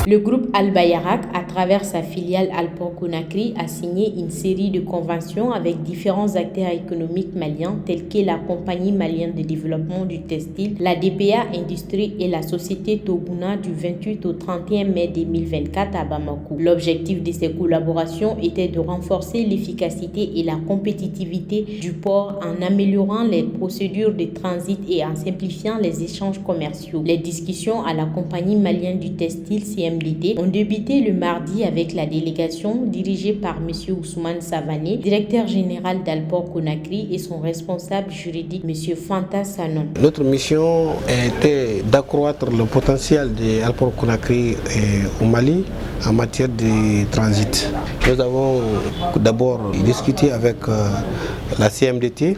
Le groupe Al-Bayarak, à travers sa filiale Alport Conakry, a signé une série de conventions avec différents acteurs économiques maliens tels que la Compagnie malienne de développement du textile, la DPA Industrie et la société Toguna du 28 au 31 mai 2024 à Bamako. L'objectif de ces collaborations était de renforcer l'efficacité et la compétitivité du port en améliorant les procédures de transit et en simplifiant les échanges commerciaux. Les discussions à la Compagnie malienne du textile CMDT ont débuté le mardi avec la délégation dirigée par M. Ousmane Savané, directeur général d'Alport Conakry, et son responsable juridique M. Fanta Sanon. Notre mission était d'accroître le potentiel d'Alport Conakry au Mali en matière de transit. Nous avons d'abord discuté avec la CMDT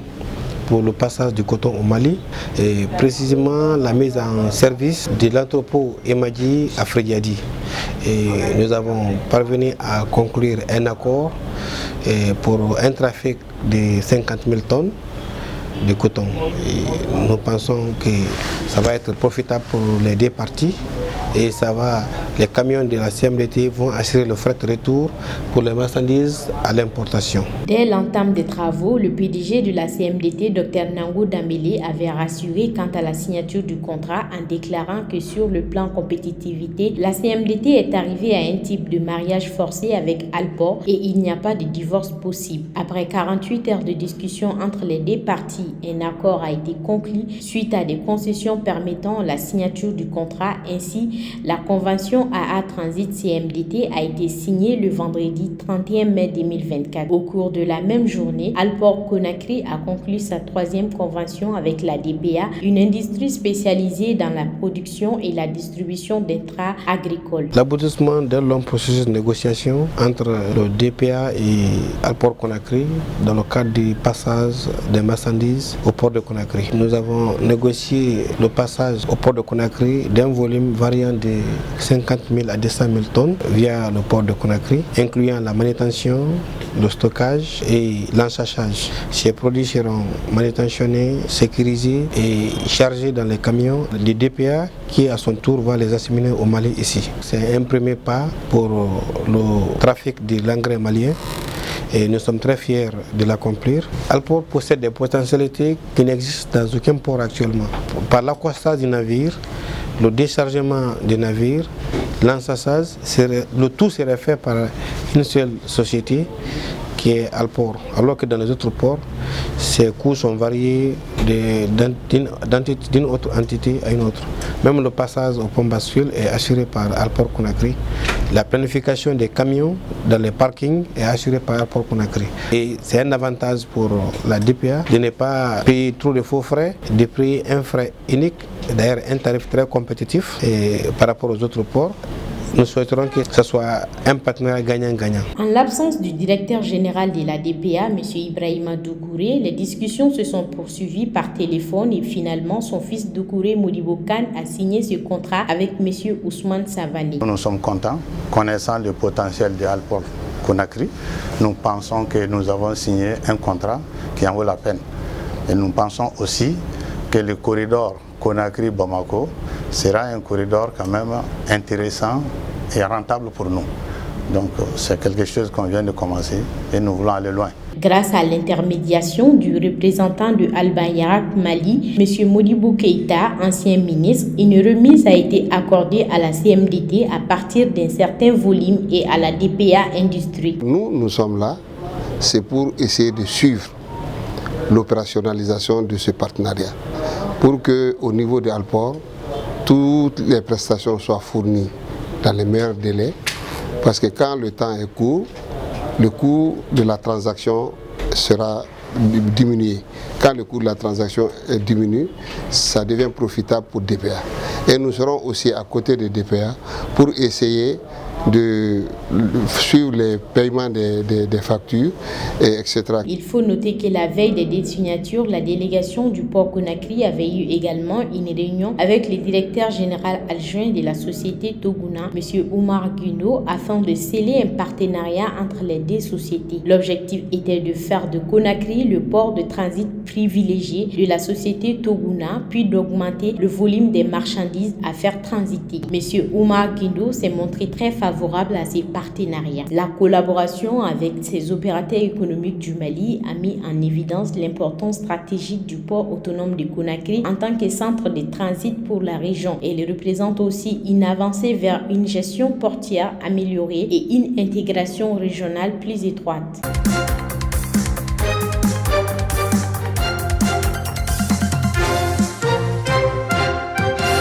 pour le passage du coton au Mali et précisément la mise en service de l'entrepôt Emadji à Frediadi. Et nous avons parvenu à conclure un accord pour un trafic de 50 000 tonnes de coton. Et nous pensons que ça va être profitable pour les deux parties et les camions de la CMDT vont assurer le fret retour pour les marchandises à l'importation. Dès l'entame des travaux, le PDG de la CMDT, Dr Nango Dambélé, avait rassuré quant à la signature du contrat en déclarant que sur le plan compétitivité, la CMDT est arrivée à un type de mariage forcé avec Alport et il n'y a pas de divorce possible. Après 48 heures de discussion entre les deux parties, un accord a été conclu suite à des concessions permettant la signature du contrat. Ainsi, la convention AA Transit CMDT a été signée le vendredi 31 mai 2024. Au cours de la même journée, Alport Conakry a conclu sa troisième convention avec la DPA, une industrie spécialisée dans la production et la distribution d'intrants agricoles. L'aboutissement d'un long processus de négociation entre le DPA et Alport Conakry dans le cadre du passage des marchandises au port de Conakry. Nous avons négocié le passage au port de Conakry d'un volume variant de 50 000 à 200 000 tonnes via le port de Conakry, incluant la manutention, le stockage et l'ensachage. Ces produits seront manutentionnés, sécurisés et chargés dans les camions du DPA qui à son tour va les acheminer au Mali ici. C'est un premier pas pour le trafic de l'engrais malien. Et nous sommes très fiers de l'accomplir. Alport possède des potentialités qui n'existent dans aucun port actuellement. Par l'accostage du navire, le déchargement des navires, l'ensachage, le tout serait fait par une seule société qui est Alport. Alors que dans les autres ports, ces coûts sont variés d'une autre entité à une autre. Même le passage au pont bascule est assuré par Alport Conakry. La planification des camions dans les parkings est assurée par Alport Conakry. Et c'est un avantage pour la DPA de ne pas payer trop de faux frais, de payer un frais unique, d'ailleurs un tarif très compétitif par rapport aux autres ports. Nous souhaiterons que ce soit un partenariat gagnant-gagnant. En l'absence du directeur général de la DPA, M. Ibrahima Doucouré, les discussions se sont poursuivies par téléphone et finalement son fils Doucouré Modibo Kane a signé ce contrat avec M. Ousmane Savané. Nous sommes contents, connaissant le potentiel de Alport Conakry. Nous pensons que nous avons signé un contrat qui en vaut la peine. Et nous pensons aussi que le corridor Conakry-Bamako sera un corridor quand même intéressant et rentable pour nous. Donc c'est quelque chose qu'on vient de commencer et nous voulons aller loin. Grâce à l'intermédiation du représentant de Al-Bayarak Mali, M. Modibo Keïta, ancien ministre, une remise a été accordée à la CMDT à partir d'un certain volume et à la DPA Industrie. Nous sommes là, c'est pour essayer de suivre l'opérationnalisation de ce partenariat, pour qu'au niveau de Alport, toutes les prestations soient fournies dans les meilleurs délais, parce que quand le temps est court, le coût de la transaction sera diminué. Quand le coût de la transaction est diminué, ça devient profitable pour DPA. Et nous serons aussi à côté de DPA pour essayer de suivre les paiements des factures, etc. Il faut noter que la veille des signatures, la délégation du port Conakry avait eu également une réunion avec le directeur général adjoint de la société Toguna, M. Oumar Guno, afin de sceller un partenariat entre les deux sociétés. L'objectif était de faire de Conakry le port de transit privilégié de la société Toguna, puis d'augmenter le volume des marchandises à faire transiter. Monsieur Oumar Guindo s'est montré très favorable à ces partenariats. La collaboration avec ces opérateurs économiques du Mali a mis en évidence l'importance stratégique du port autonome de Conakry en tant que centre de transit pour la région. Elle représente aussi une avancée vers une gestion portière améliorée et une intégration régionale plus étroite.